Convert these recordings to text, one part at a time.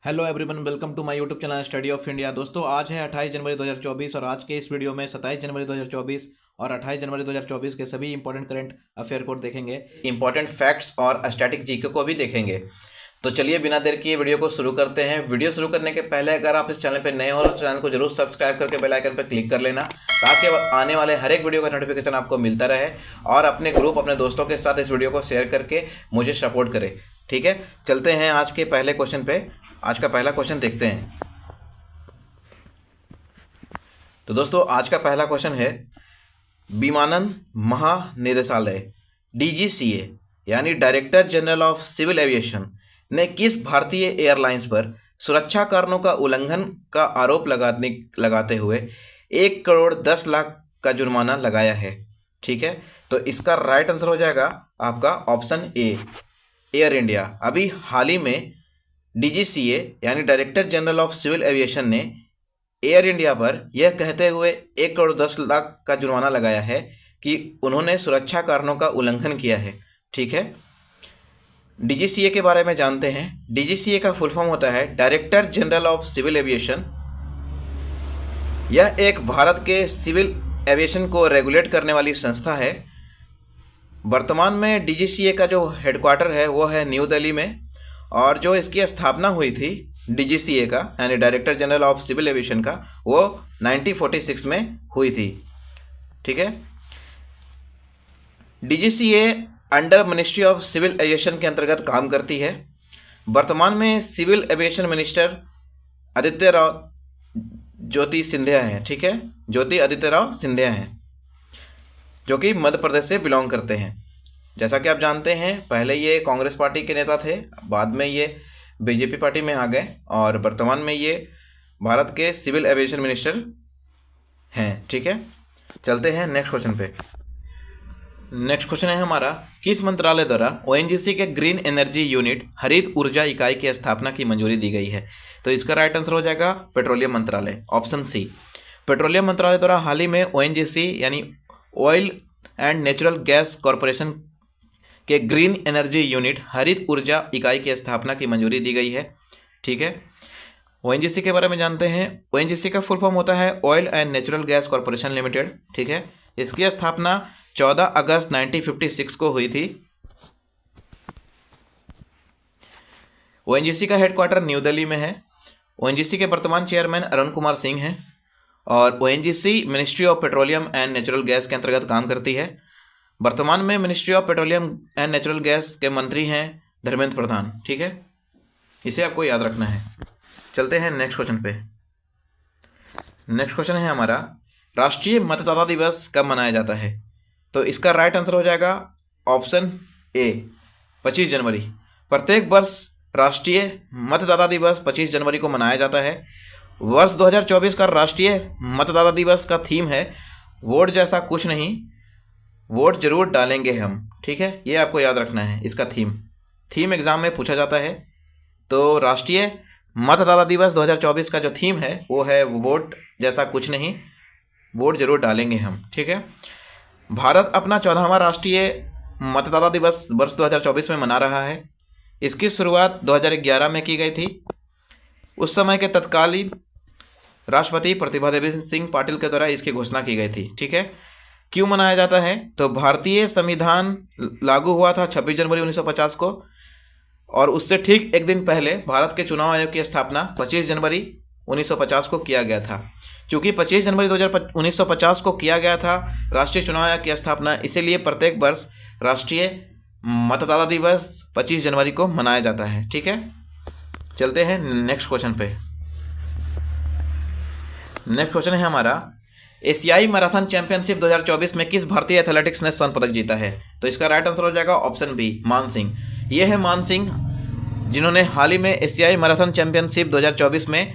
Hello everyone, welcome to my YouTube channel study of India. दोस्तों, आज है 28 जनवरी 2024 और आज के इस वीडियो में 27 जनवरी 2024 और 28 जनवरी 2024 के सभी इंपॉर्टेंट करंट अफेयर को देखेंगे। इंपॉर्टेंट फैक्ट्स और स्टैटिक जीके को भी देखेंगे। तो चलिए बिना देर किए वीडियो को शुरू करते हैं। वीडियो शुरू करने के पहले अगर आप इस चैनल पर नए हो तो चैनल को जरूर सब्सक्राइब करके बेल आइकन पर क्लिक कर लेना, ताकि आने वाले हर एक वीडियो का नोटिफिकेशन आपको मिलता रहे और अपने ग्रुप अपने दोस्तों के साथ इस वीडियो को शेयर करके मुझे सपोर्ट करें। ठीक है, चलते हैं आज के पहले क्वेश्चन पे। आज का पहला क्वेश्चन देखते हैं। तो दोस्तों, आज का पहला क्वेश्चन है, विमानन महानिदेशालय डीजीसीए यानी director general of civil aviation ने किस भारतीय एयरलाइंस पर सुरक्षा कारणों का उल्लंघन का आरोप लगाते हुए 1,10,00,000 का जुर्माना लगाया है? ठीक है, तो इसका राइट आंसर हो जाएगा आपका ऑप्शन ए, एयर इंडिया। अभी हाल ही में डीजीसीए यानी director general of civil aviation ने एयर इंडिया पर यह कहते हुए 1,10,00,000 का जुर्माना लगाया है कि उन्होंने सुरक्षा कारणों का उल्लंघन किया है। ठीक है, डीजीसीए के बारे में जानते हैं। डीजीसीए का फुल फॉर्म होता है director general of civil aviation. यह एक भारत के सिविल एविएशन को रेगुलेट करने वाली संस्था है। वर्तमान में डीजीसीए का जो हेडक्वार्टर है वो है न्यू दिल्ली में, और जो इसकी स्थापना हुई थी डीजीसीए का यानी director general of civil aviation का, वो 1946 में हुई थी। ठीक है, DGCA under ministry of civil aviation के अंतर्गत काम करती है। वर्तमान में civil aviation minister Aditya Rao Jyoti Scindia हैं। ठीक है, ज्योति आदित्य राव सिंधिया हैं, जो कि मध्य प्रदेश से बिलोंग करते हैं। जैसा कि आप जानते हैं, पहले ये कांग्रेस पार्टी के नेता थे, बाद में ये बीजेपी पार्टी में आ गए और वर्तमान में ये भारत के सिविल एविएशन मिनिस्टर हैं। ठीक है, चलते हैं नेक्स्ट क्वेश्चन पे। नेक्स्ट क्वेश्चन है हमारा, किस मंत्रालय द्वारा ओएनजीसी के ग्रीन एनर्जी यूनिट हरित ऊर्जा इकाई की स्थापना की मंजूरी दी गई है? तो इसका राइट आंसर हो जाएगा पेट्रोलियम मंत्रालय, ऑप्शन सी। पेट्रोलियम मंत्रालय द्वारा हाल ही में ओएनजीसी यानी oil and natural gas corporation के ग्रीन एनर्जी यूनिट हरित ऊर्जा इकाई की स्थापना की मंजूरी दी गई है। ठीक है, ओएनजीसी के बारे में जानते हैं। ओएनजीसी का फुल फॉर्म होता है oil and natural gas corporation limited. ठीक है, इसकी स्थापना 14 अगस्त 1956 को हुई थी। ओएनजीसी का हेडक्वार्टर न्यू दिल्ली में है। ओएनजीसी के वर्तमान चेयरमैन अरुण कुमार सिंह हैं और ONGC ministry of petroleum and natural gas के अंतर्गत काम करती है। वर्तमान में ministry of petroleum and natural gas के मंत्री हैं धर्मेंद्र प्रधान। ठीक है, इसे आपको याद रखना है। चलते हैं नेक्स्ट क्वेश्चन पे। नेक्स्ट क्वेश्चन है हमारा, राष्ट्रीय मतदाता दिवस कब मनाया जाता है? तो इसका राइट आंसर हो जाएगा ऑप्शन ए, 25 जनवरी। प्रत्येक वर्ष राष्ट्रीय मतदाता दिवस 25 जनवरी को मनाया जाता है। वर्ष 2024 का राष्ट्रीय मतदाता दिवस का थीम है, वोट जैसा कुछ नहीं, वोट जरूर डालेंगे हम। ठीक है, ये आपको याद रखना है। इसका थीम एग्जाम में पूछा जाता है। तो राष्ट्रीय मतदाता दिवस 2024 का जो थीम है वो है वोट जैसा कुछ नहीं, वोट जरूर डालेंगे हम। ठीक है, भारत अपना 14वां राष्ट्रीय मतदाता दिवस वर्ष 2024 में मना रहा है। इसकी शुरुआत 2011 में की गई थी। उस समय के तत्कालीन राष्ट्रपति प्रतिभा देवी सिंह पाटिल के द्वारा इसकी घोषणा की गई थी। ठीक है, क्यों मनाया जाता है? तो भारतीय संविधान लागू हुआ था 26 जनवरी 1950 को, और उससे ठीक एक दिन पहले भारत के चुनाव आयोग की स्थापना 25 जनवरी 1950 को किया गया था। क्योंकि 25 जनवरी 1950 को किया गया था राष्ट्रीय चुनाव आयोग की स्थापना, इसीलिए प्रत्येक वर्ष राष्ट्रीय मतदाता दिवस 25 जनवरी को मनाया जाता है। ठीक है, चलते हैं नेक्स्ट क्वेश्चन पे। नेक्स्ट क्वेश्चन है हमारा, एशियाई मैराथन चैंपियनशिप 2024 में किस भारतीय एथलेटिक्स ने स्वर्ण पदक जीता है? तो इसका राइट आंसर हो जाएगा ऑप्शन बी, मान सिंह। ये है मान सिंह, जिन्होंने हाल ही में एशियाई मैराथन चैंपियनशिप 2024 में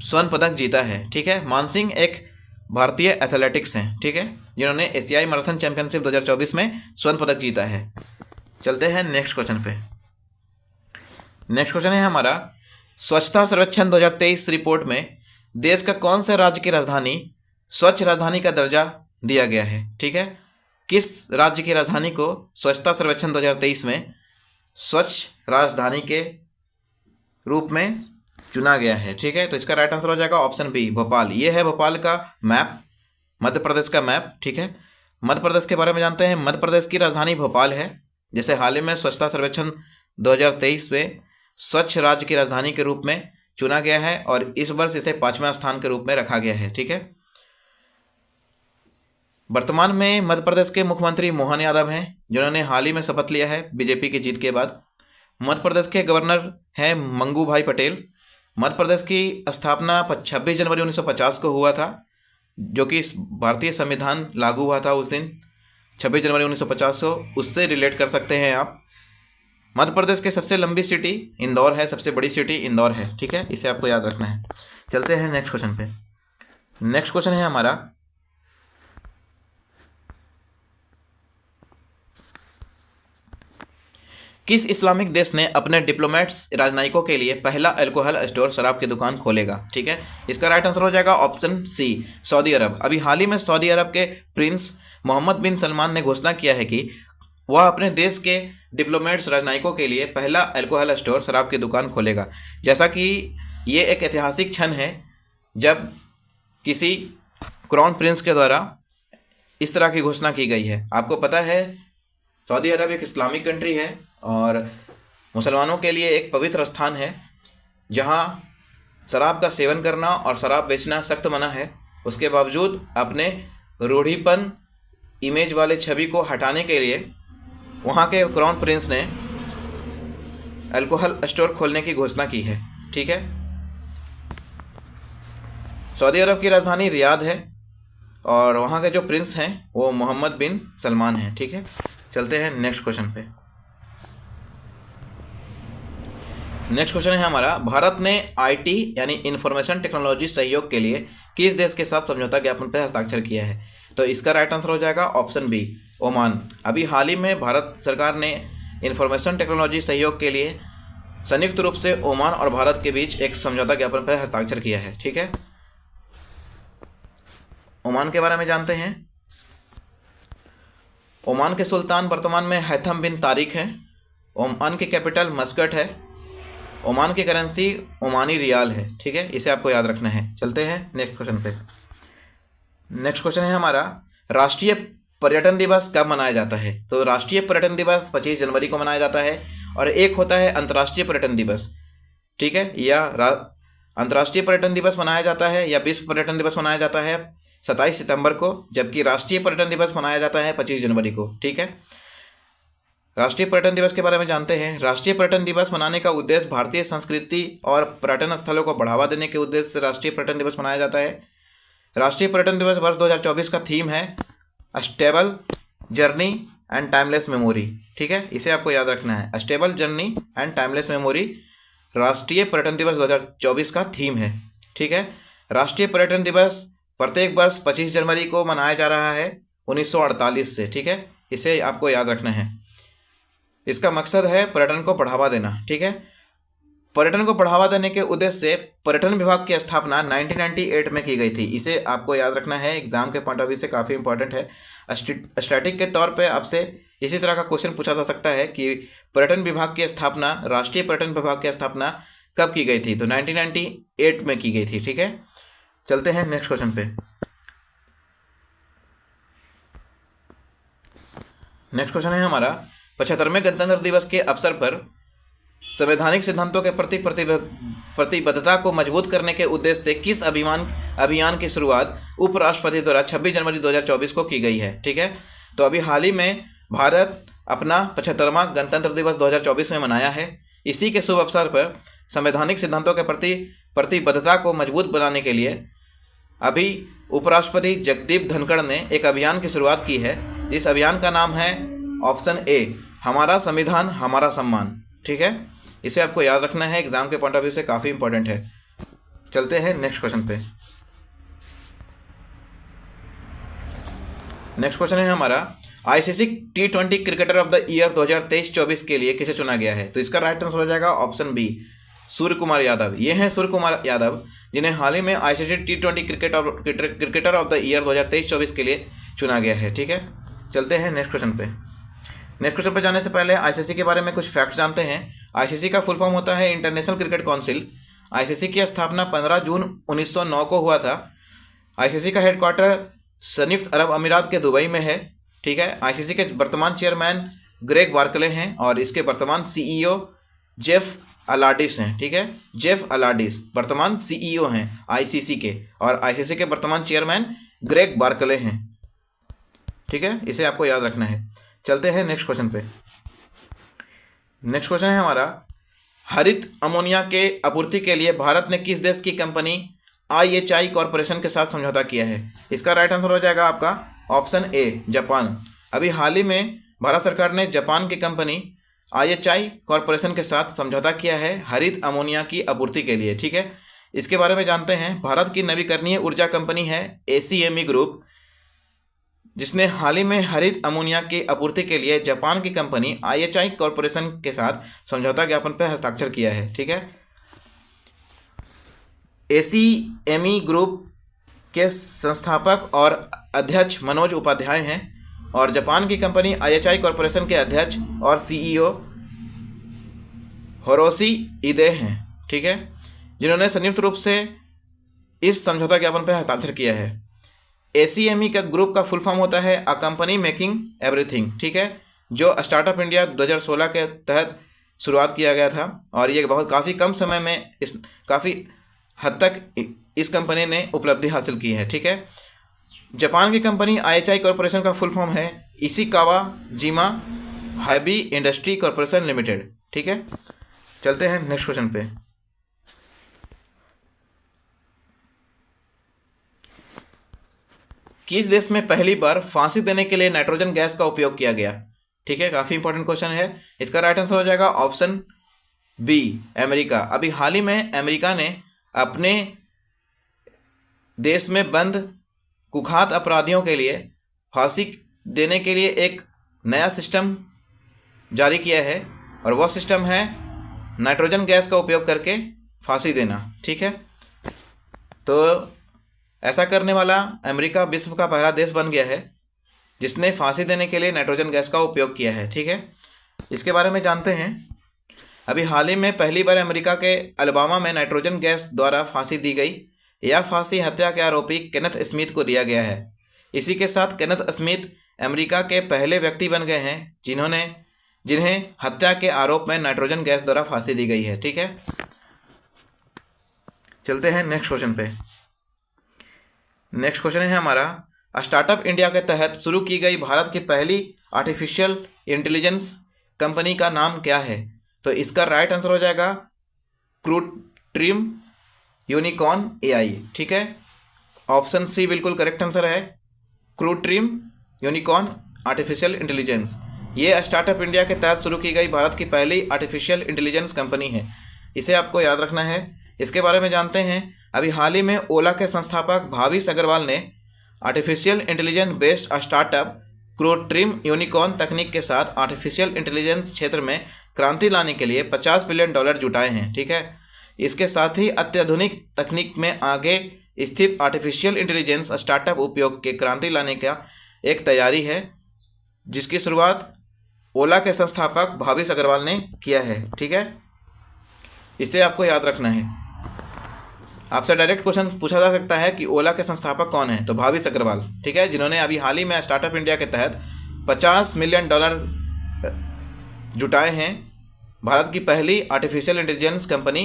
स्वर्ण पदक जीता है। ठीक है, मान सिंह एक भारतीय एथलेटिक्स हैं। ठीक है, जिन्होंने एशियाई मैराथन चैंपियनशिप 2024 में स्वर्ण पदक जीता है। चलते हैं नेक्स्ट क्वेश्चन पे। नेक्स्ट क्वेश्चन है हमारा, स्वच्छता सर्वेक्षण 2023 रिपोर्ट में देश का कौन से राज्य की राजधानी स्वच्छ राजधानी का दर्जा दिया गया है? ठीक है, किस राज्य की राजधानी को स्वच्छता सर्वेक्षण 2023 में स्वच्छ राजधानी के रूप में चुना गया है। ठीक है, तो इसका राइट आंसर हो जाएगा ऑप्शन बी भोपाल। ये है भोपाल का मैप, मध्य प्रदेश का मैप। ठीक है, मध्य प्रदेश के बारे में जानते हैं। मध्य प्रदेश की राजधानी भोपाल है। जैसे हाल ही में स्वच्छता सर्वेक्षण 2023 में स्वच्छ राज्य की राजधानी के रूप में चुना गया है और इस वर्ष इसे 5वां स्थान के रूप में रखा गया है। ठीक है, वर्तमान में मध्य प्रदेश के मुख्यमंत्री मोहन यादव हैं, जिन्होंने हाल ही में शपथ लिया है बीजेपी की जीत के बाद। मध्य प्रदेश के गवर्नर हैं मंगू भाई पटेल। मध्य प्रदेश की स्थापना 26 जनवरी 1950 को हुआ था, जो कि भारतीय संविधान लागू हुआ था उस दिन 26 जनवरी 1950 को, उससे रिलेट कर सकते हैं आप। मध्य प्रदेश की सबसे लंबी सिटी इंदौर है, सबसे बड़ी सिटी इंदौर है। ठीक है, इसे आपको याद रखना है। चलते हैं नेक्स्ट क्वेश्चन पे। नेक्स्ट क्वेश्चन है हमारा, किस इस्लामिक देश ने अपने डिप्लोमेट्स राजनयिकों के लिए पहला अल्कोहल स्टोर शराब की दुकान खोलेगा? ठीक है, इसका राइट आंसर हो जाएगा ऑप्शन सी सऊदी अरब। अभी हाल ही में सऊदी अरब के प्रिंस मोहम्मद बिन सलमान ने घोषणा किया है कि वह अपने देश के डिप्लोमेट्स राजनयिकों के लिए पहला अल्कोहल स्टोर शराब की दुकान खोलेगा। जैसा कि ये एक ऐतिहासिक क्षण है जब किसी क्राउन प्रिंस के द्वारा इस तरह की घोषणा की गई है। आपको पता है सऊदी अरब एक इस्लामिक कंट्री है और मुसलमानों के लिए एक पवित्र स्थान है, जहां शराब का सेवन करना और शराब बेचना सख्त मना है। उसके बावजूद अपने रूढ़िपन इमेज वाले छवि को हटाने के लिए वहां के क्राउन प्रिंस ने अल्कोहल स्टोर खोलने की घोषणा की है। ठीक है, सऊदी अरब की राजधानी रियाद है और वहाँ के जो प्रिंस हैं वो मोहम्मद बिन सलमान हैं। ठीक है, चलते हैं नेक्स्ट क्वेश्चन पे। नेक्स्ट क्वेश्चन है हमारा, भारत ने आईटी यानी इंफॉर्मेशन टेक्नोलॉजी सहयोग के लिए किस देश के साथ समझौता ज्ञापन पर हस्ताक्षर किया है? तो इसका राइट आंसर हो जाएगा ऑप्शन बी ओमान। अभी हाल ही में भारत सरकार ने इंफॉर्मेशन टेक्नोलॉजी सहयोग के लिए संयुक्त रूप से ओमान और भारत के बीच एक समझौता ज्ञापन पर हस्ताक्षर किया है। ठीक है, ओमान के बारे में जानते हैं। ओमान के सुल्तान वर्तमान में हैथम बिन तारिक हैं। ओमान की कैपिटल मस्कट है। ओमान की करेंसी ओमानी रियाल है। ठीक है, इसे आपको याद रखना है। चलते हैं नेक्स्ट क्वेश्चन पे। नेक्स्ट क्वेश्चन है हमारा, राष्ट्रीय पर्यटन दिवस कब मनाया जाता है? तो राष्ट्रीय पर्यटन दिवस 25 जनवरी को मनाया जाता है और एक होता है अंतर्राष्ट्रीय पर्यटन दिवस। ठीक है, या अंतर्राष्ट्रीय पर्यटन दिवस मनाया जाता है या विश्व पर्यटन दिवस मनाया जाता है 27 सितंबर को, जबकि राष्ट्रीय पर्यटन दिवस मनाया जाता है 25 जनवरी को। ठीक है, राष्ट्रीय पर्यटन दिवस के बारे में जानते हैं। राष्ट्रीय पर्यटन दिवस मनाने का उद्देश्य भारतीय संस्कृति और पर्यटन स्थलों को बढ़ावा देने के उद्देश्य से राष्ट्रीय पर्यटन दिवस मनाया जाता है। राष्ट्रीय पर्यटन दिवस वर्ष 2024 का थीम है stable journey and timeless memory. ठीक है, इसे आपको याद रखना है। Stable journey and timeless memory राष्ट्रीय पर्यटन दिवस 2024 का थीम है। ठीक है, राष्ट्रीय पर्यटन दिवस प्रत्येक वर्ष 25 जनवरी को मनाया जा रहा है 1948 से। ठीक है, इसे आपको याद रखना है। इसका मकसद है पर्यटन को बढ़ावा देना। ठीक है, पर्यटन को बढ़ावा देने के उद्देश्य से पर्यटन विभाग की स्थापना 1998 में की गई थी। इसे आपको याद रखना है, एग्जाम के पॉइंट ऑफ व्यू से काफ़ी इंपॉर्टेंट है। स्टैटिक के तौर पे आपसे इसी तरह का क्वेश्चन पूछा जा सकता है कि पर्यटन विभाग की स्थापना, राष्ट्रीय पर्यटन विभाग की स्थापना कब की गई थी? तो 1998 में की गई थी। ठीक है, चलते हैं नेक्स्ट क्वेश्चन पे। नेक्स्ट क्वेश्चन है हमारा, 75वें गणतंत्र दिवस के अवसर पर संवैधानिक सिद्धांतों के प्रति प्रतिबद्धता को मजबूत करने के उद्देश्य से किस अभियान की शुरुआत उपराष्ट्रपति द्वारा 26 जनवरी 2024 को की गई है? ठीक है, तो अभी हाल ही में भारत अपना 75वां गणतंत्र दिवस 2024 में मनाया है। इसी के शुभ अवसर पर संवैधानिक सिद्धांतों के प्रति प्रतिबद्धता को मजबूत बनाने के लिए अभी उपराष्ट्रपति जगदीप धनखड़ ने एक अभियान की शुरुआत की है, जिस अभियान का नाम है ऑप्शन ए हमारा संविधान हमारा सम्मान। ठीक है, इसे आपको याद रखना है, एग्जाम के पॉइंट ऑफ व्यू से काफ़ी इंपॉर्टेंट है। चलते हैं नेक्स्ट क्वेश्चन पे। नेक्स्ट क्वेश्चन है हमारा, ICC T20 cricketer of the year 2023-24 के लिए किसे चुना गया है? तो इसका राइट आंसर हो जाएगा ऑप्शन बी सूर्य कुमार यादव। ये हैं सूर्य कुमार यादव, जिन्हें हाल ही में ICC T20 cricketer of the year 2023-24 के लिए चुना गया है। ठीक है, चलते हैं नेक्स्ट क्वेश्चन पे। नेक्स्ट क्वेश्चन पर जाने से पहले आईसीसी के बारे में कुछ फैक्ट्स जानते हैं। आईसीसी का फुल फॉर्म होता है इंटरनेशनल क्रिकेट काउंसिल। आईसीसी की स्थापना 15 जून 1909 को हुआ था। आईसीसी का हेडक्वार्टर संयुक्त अरब अमीरात के दुबई में है। ठीक है। आईसीसी के वर्तमान चेयरमैन ग्रेग बार्कले हैं और इसके वर्तमान सीईओ जेफ अलाडिस हैं। ठीक है। जेफ अलाडिस वर्तमान सीईओ हैं आईसीसी के, और आईसीसी के वर्तमान चेयरमैन ग्रेग बार्कले हैं। ठीक है, इसे आपको याद रखना है। चलते हैं नेक्स्ट क्वेश्चन पे। नेक्स्ट क्वेश्चन है हमारा, हरित अमोनिया के आपूर्ति के लिए भारत ने किस देश की कंपनी IHI कॉरपोरेशन के साथ समझौता किया है? इसका राइट आंसर हो जाएगा आपका ऑप्शन ए, जापान। अभी हाल ही में भारत सरकार ने जापान की कंपनी IHI कॉरपोरेशन के साथ समझौता किया है हरित अमोनिया की आपूर्ति के लिए। ठीक है, इसके बारे में जानते हैं। भारत की नवीकरणीय ऊर्जा कंपनी है ACME ग्रुप, जिसने हाल ही में हरित अमोनिया की आपूर्ति के लिए जापान की कंपनी IHI कॉरपोरेशन के साथ समझौता ज्ञापन पर हस्ताक्षर किया है। ठीक है। ACME ग्रुप के संस्थापक और अध्यक्ष मनोज उपाध्याय हैं और जापान की कंपनी IHI कॉरपोरेशन के अध्यक्ष और CEO हिरोशी इदे हैं। ठीक है, जिन्होंने संयुक्त रूप से इस समझौता ज्ञापन पर हस्ताक्षर किया है। ACME का ग्रुप का फुल फॉर्म होता है अ कंपनी मेकिंग एवरीथिंग। ठीक है, जो स्टार्टअप इंडिया 2016 के तहत शुरुआत किया गया था और ये काफ़ी कम समय में काफ़ी हद तक इस कंपनी ने उपलब्धि हासिल की है। ठीक है, जापान की कंपनी IHI कॉरपोरेशन का फुल फॉर्म है इशिकावा जिमा हैवी इंडस्ट्री कॉरपोरेशन लिमिटेड। ठीक है, चलते हैं नेक्स्ट क्वेश्चन पे। किस देश में पहली बार फांसी देने के लिए नाइट्रोजन गैस का उपयोग किया गया? ठीक है, काफ़ी इंपॉर्टेंट क्वेश्चन है। इसका राइट आंसर हो जाएगा ऑप्शन बी, अमेरिका। अभी हाल ही में अमेरिका ने अपने देश में बंद कुख्यात अपराधियों के लिए फांसी देने के लिए एक नया सिस्टम जारी किया है और वह सिस्टम है नाइट्रोजन गैस का उपयोग करके फांसी देना। ठीक है, तो ऐसा करने वाला अमेरिका विश्व का पहला देश बन गया है जिसने फांसी देने के लिए नाइट्रोजन गैस का उपयोग किया है। ठीक है, इसके बारे में जानते हैं। अभी हाल ही में पहली बार अमेरिका के अलाबामा में नाइट्रोजन गैस द्वारा फांसी दी गई। यह फांसी हत्या के आरोपी केनेथ स्मिथ को दिया गया है। इसी के साथ केनेथ स्मिथ अमेरिका के पहले व्यक्ति बन गए हैं जिन्हें हत्या के आरोप में नाइट्रोजन गैस द्वारा फांसी दी गई है। ठीक है, चलते हैं नेक्स्ट क्वेश्चन पे। नेक्स्ट क्वेश्चन है हमारा, स्टार्टअप इंडिया के तहत शुरू की गई भारत की पहली आर्टिफिशियल इंटेलिजेंस कंपनी का नाम क्या है? तो इसका राइट आंसर हो जाएगा कृत्रिम यूनिकॉर्न AI। ठीक है, ऑप्शन सी बिल्कुल करेक्ट आंसर है, कृत्रिम यूनिकॉर्न आर्टिफिशियल इंटेलिजेंस। ये स्टार्टअप इंडिया के तहत शुरू की गई भारत की पहली आर्टिफिशियल इंटेलिजेंस कंपनी है। इसे आपको याद रखना है। इसके बारे में जानते हैं। अभी हाल ही में ओला के संस्थापक भाविश अग्रवाल ने आर्टिफिशियल इंटेलिजेंस बेस्ड स्टार्टअप कृत्रिम यूनिकॉर्न तकनीक के साथ आर्टिफिशियल इंटेलिजेंस क्षेत्र में क्रांति लाने के लिए $50 बिलियन जुटाए हैं। ठीक है, इसके साथ ही अत्याधुनिक तकनीक में आगे स्थित आर्टिफिशियल इंटेलिजेंस स्टार्टअप उपयोग के क्रांति लाने का एक तैयारी है, जिसकी शुरुआत ओला के संस्थापक भाविश अग्रवाल ने किया है। ठीक है, इसे आपको याद रखना है। आपसे डायरेक्ट क्वेश्चन पूछा जा सकता है कि ओला के संस्थापक कौन है? तो भाविश अग्रवाल। ठीक है, जिन्होंने अभी हाल ही में स्टार्टअप इंडिया के तहत $50 मिलियन जुटाए हैं भारत की पहली आर्टिफिशियल इंटेलिजेंस कंपनी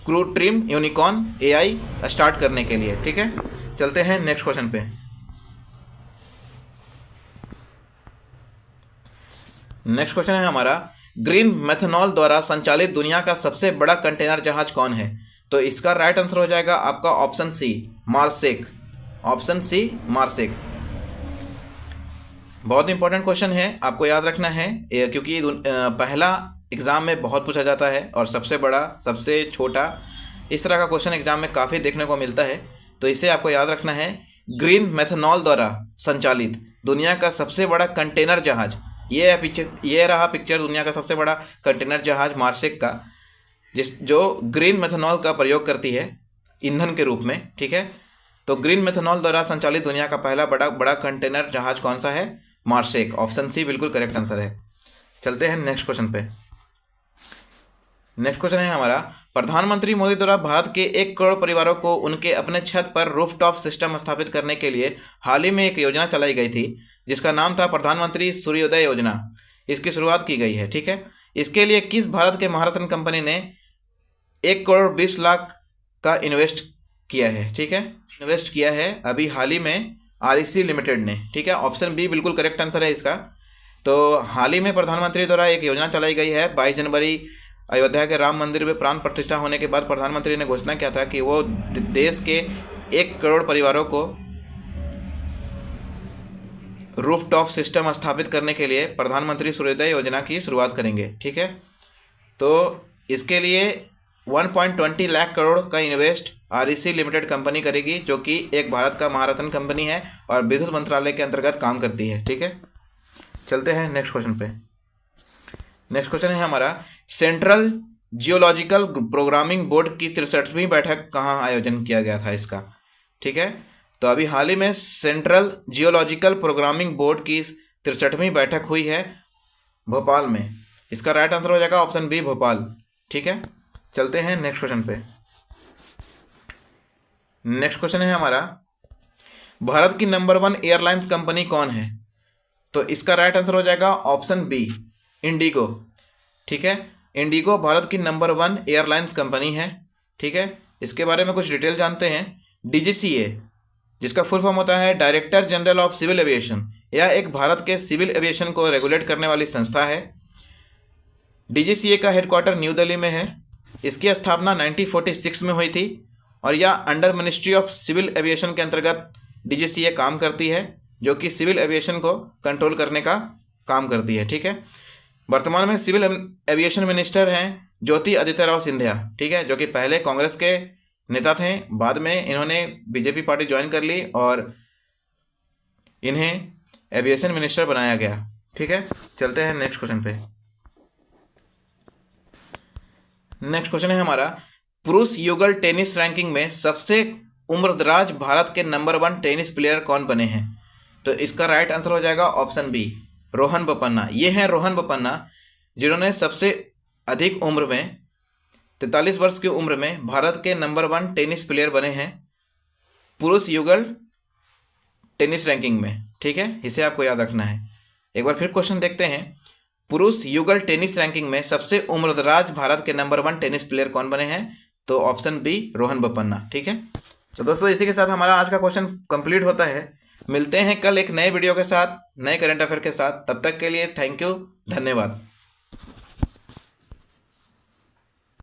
कृत्रिम यूनिकॉर्न AI स्टार्ट करने के लिए। ठीक है, चलते हैं नेक्स्ट क्वेश्चन पे। नेक्स्ट क्वेश्चन है हमारा, ग्रीन मेथनॉल द्वारा संचालित दुनिया का सबसे बड़ा कंटेनर जहाज कौन है? तो इसका राइट आंसर हो जाएगा आपका ऑप्शन सी, मार्सेक। Option C, मार्सेक। बहुत इंपॉर्टेंट क्वेश्चन है, आपको याद रखना है, क्योंकि पहला एग्ज़ाम में बहुत पूछा जाता है और सबसे बड़ा, सबसे छोटा, इस तरह का क्वेश्चन एग्जाम में काफ़ी देखने को मिलता है। तो इसे आपको याद रखना है। ग्रीन मेथनॉल द्वारा संचालित दुनिया का सबसे बड़ा कंटेनर जहाज, ये रहा पिक्चर दुनिया का सबसे बड़ा कंटेनर जहाज मार्सेक का, जो ग्रीन मेथनॉल का प्रयोग करती है ईंधन के रूप में। ठीक है, तो ग्रीन मेथनॉल द्वारा संचालित दुनिया का पहला बड़ा कंटेनर जहाज कौन सा है? मार्सेक। ऑप्शन सी बिल्कुल करेक्ट आंसर है। चलते हैं नेक्स्ट क्वेश्चन पे। नेक्स्ट क्वेश्चन है हमारा, प्रधानमंत्री मोदी द्वारा भारत के 1 करोड़ परिवारों को उनके अपने छत पर रूफटॉप सिस्टम स्थापित करने के लिए हाल ही में एक योजना चलाई गई थी जिसका नाम था प्रधानमंत्री सूर्योदय योजना। इसकी शुरुआत की गई है, ठीक है। इसके लिए किस भारत के महारत्न कंपनी ने 1 करोड़ 20 लाख का इन्वेस्ट किया है, ठीक है, इन्वेस्ट किया है अभी हाल ही में REC लिमिटेड ने, ठीक है। ऑप्शन बी बिल्कुल करेक्ट आंसर है इसका। तो हाल ही में प्रधानमंत्री द्वारा एक योजना चलाई गई है। 22 जनवरी अयोध्या के राम मंदिर में प्राण प्रतिष्ठा होने के बाद प्रधानमंत्री ने घोषणा किया था कि वो देश के 1 करोड़ परिवारों को रूफटॉप सिस्टम स्थापित करने के लिए प्रधानमंत्री सूर्योदय योजना की शुरुआत करेंगे, ठीक है। तो इसके लिए 1.20 लाख करोड़ का इन्वेस्ट REC लिमिटेड कंपनी करेगी, जो कि एक भारत का महारत्न कंपनी है और विद्युत मंत्रालय के अंतर्गत काम करती है, ठीक है। चलते हैं नेक्स्ट क्वेश्चन पे। नेक्स्ट क्वेश्चन है हमारा, सेंट्रल जियोलॉजिकल प्रोग्रामिंग बोर्ड की 63वीं बैठक कहाँ आयोजन किया गया था इसका, ठीक है। तो अभी हाल ही में सेंट्रल जियोलॉजिकल प्रोग्रामिंग बोर्ड की 63वीं बैठक हुई है भोपाल में। इसका राइट आंसर हो जाएगा ऑप्शन बी भोपाल, ठीक है। चलते हैं नेक्स्ट क्वेश्चन पे। नेक्स्ट क्वेश्चन है हमारा, भारत की नंबर 1 एयरलाइंस कंपनी कौन है? तो इसका राइट आंसर हो जाएगा ऑप्शन बी इंडिगो, ठीक है। इंडिगो भारत की नंबर 1 एयरलाइंस कंपनी है, ठीक है। इसके बारे में कुछ डिटेल जानते हैं। DGCA जिसका फुल फॉर्म होता है director general of civil aviation, यह एक भारत के सिविल एविएशन को रेगुलेट करने वाली संस्था है। DGCA का हेडक्वार्टर न्यू दिल्ली में है। इसकी स्थापना 1946 में हुई थी और यह under ministry of civil aviation के अंतर्गत DGCA काम करती है, जो कि सिविल एविएशन को कंट्रोल करने का काम करती है, ठीक है। वर्तमान में सिविल एविएशन मिनिस्टर हैं ज्योति आदित्य राव सिंधिया, ठीक है, जो कि पहले कांग्रेस के नेता थे, बाद में इन्होंने BJP पार्टी ज्वाइन कर ली और इन्हें एविएशन मिनिस्टर बनाया गया, ठीक है। चलते हैं नेक्स्ट क्वेश्चन पे। नेक्स्ट क्वेश्चन है हमारा, पुरुष युगल टेनिस रैंकिंग में सबसे उम्रदराज भारत के नंबर 1 टेनिस प्लेयर कौन बने हैं? तो इसका राइट आंसर हो जाएगा ऑप्शन बी रोहन बोपन्ना। ये हैं रोहन बोपन्ना, जिन्होंने सबसे अधिक उम्र में 43 वर्ष की उम्र में भारत के नंबर 1 टेनिस प्लेयर बने हैं पुरुष युगल टेनिस रैंकिंग में, ठीक है। इसे आपको याद रखना है। एक बार फिर क्वेश्चन देखते हैं, पुरुष युगल टेनिस रैंकिंग में सबसे उम्रदराज भारत के नंबर 1 टेनिस प्लेयर कौन बने हैं? तो ऑप्शन बी रोहन बोपन्ना, ठीक है। तो दोस्तों इसी के साथ हमारा आज का क्वेश्चन कंप्लीट होता है। मिलते हैं कल एक नए वीडियो के साथ, नए करंट अफेयर के साथ। तब तक के लिए थैंक यू, धन्यवाद।